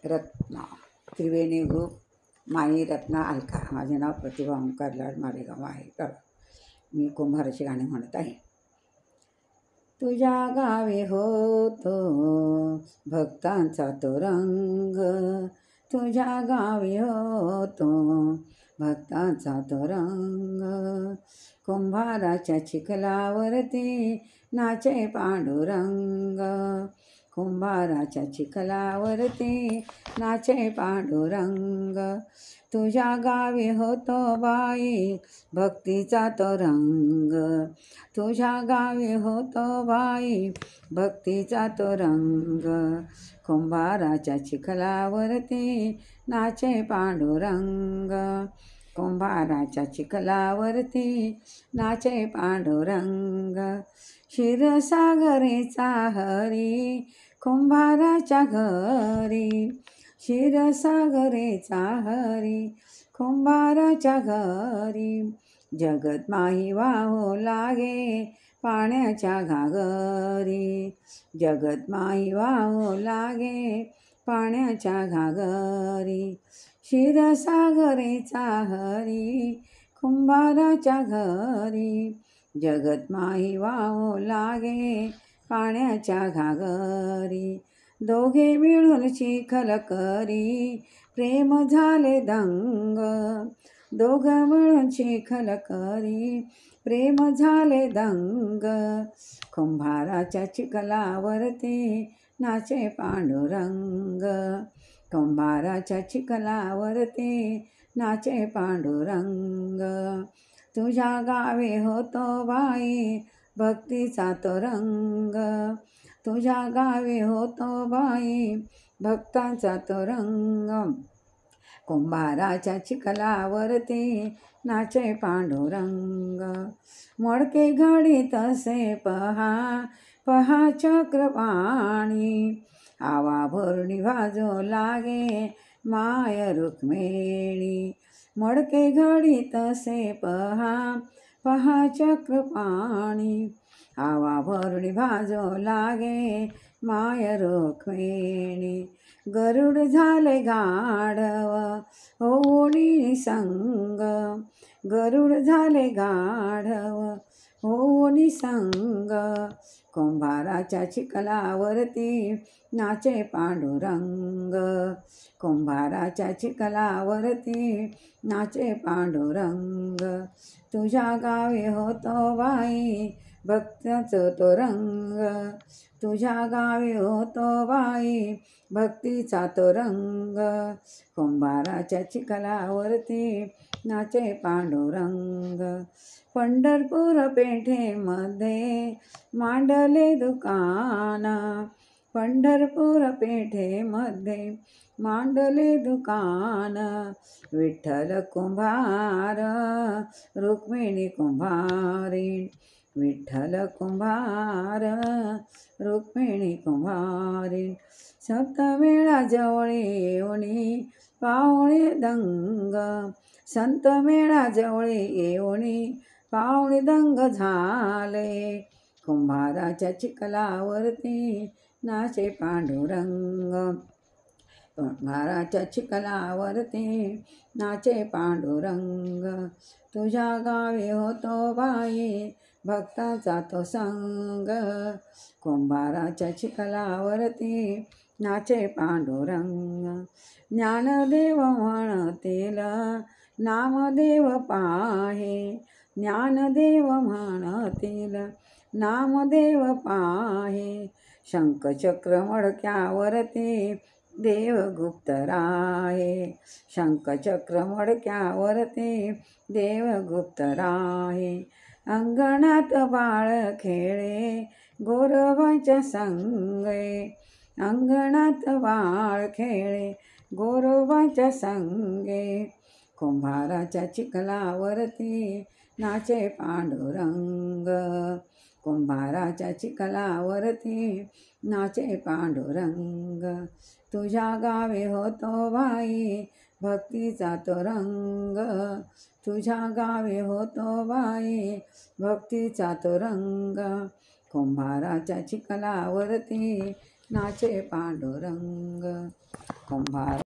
रत्ना त्रिवेणी group माई रत्ना अलका. माझे नाव प्रतिभा ओंकार लाड मारेगाव आहे. तर मी कुंभाराची गाणी म्हणत आहे. तुझ्या गावी होतो भक्तांचा तो रंग, तुझ्या गावी होतो भक्तांचा तो रंग. कुंभाराच्या चिखलावरती नाचे पांडुरंग, कुंभाराच्या चिखलावरती नाचे पांडुरंग. तुझ्या गावी होतो बाई भक्तीचा तो रंग, तुझ्या गावी होतो बाई भक्तीचा तो रंग. कुंभाराच्या चिखलावरती नाचे पांडुरंग, कुंभाराच्या चिखलावरती नाचे पांडुरंग. क्षीरसागरेचा हरी कुंभाराच्या घरी, क्षीरसागरेचा हरी कुंभाराच्या घरी. जगत माही वाहो लागे पाण्याच्या घागरी, जगत माही वाहो लागे पाण्याच्या घागरी. क्षीरसागरेचा हरी कुंभाराच्या घरी, जगत माही वाहो लागे पाण्याच्या घागरी. दोघे मिळून चिखल करी प्रेम झाले दंग, दोघं मिळून चिखल करी प्रेम झाले दंग. कुंभाराच्या चिखलावरती नाचे पांडुरंग, कुंभाराच्या चिखलावरती नाचे पांडुरंग. तुझ्या गावी होतो बाई भक्तीचा तो रंग, तुझ्या गावी होतो बाई भक्तांचा तो रंग. कुंभाराच्या चिखलावरती नाचे पांडुरंग. मोडके घडी तसे पहा पहा चक्रपाणी, आवा भरुणी भाजो लागे माय रुक्मिणी. मोडके घडी तसे पहा पहा चक्रपाणी, आवा भरुणी भाजो लागे माय रुक्मिणी. गरुड झाले गाढव होऊनी संग, गरुड झाले गाढव होऊनी संग. कुंभाराच्या चिखलावरती नाचे पांडुरंग, कुंभाराच्या चिखलावरती नाचे पांडुरंग. तुझ्या गावी होतो बाई भक्ताचा तो रंग, तुझ्या गावी होतो बाई भक्तीचा तो रंग. कुंभाराच्या चिखलावरती नाचे पांडुरंग. पंढरपूर पेठेमध्ये मांडले दुकान, पंढरपूर पेठेमध्ये मांडले दुकान. विठ्ठल कुंभार रुक्मिणी कुंभारी, विठ्ठल कुंभार रुक्मिणी कुंभारी. सप्तमेळा जवळी येऊनी पाहुणे दंग, संतमेळा जवळी येऊनी पाहुणे दंग झाले. कुंभाराच्या चिखलावरती नाचे पांडुरंग, कुंभाराच्या चिखलावरती नाचे पांडुरंग. तुझ्या गावी होतो बाई भक्ताचा तो संग, कुंभाराच्या चिखलावरती नाचे पांडुरंग. ज्ञानदेव म्हणतील नामदेव पाहे, ज्ञानदेव म्हणतील नामदेव पाहे. शंखचक्र मडक्यावरती देव गुप्त राहे, शंखचक्र मडक्यावरती देव गुप्त राहे. अंगणात बाळ खेळे गोरोबाच्या संगे, अंगणात बाळ खेळे गोरोबाच्या संगे. कुंभाराच्या चिखलावरती नाचे पांडुरंग, कुंभाराच्या चिखलावरती नाचे पांडुरंग. तुझ्या गावी होतो बाई भक्तीचा तो रंग, तुझ्या गावी होतो बाई भक्तीचा तो रंग. कुंभाराच्या चिखलावरती नाचे पांडुरंग. कुंभार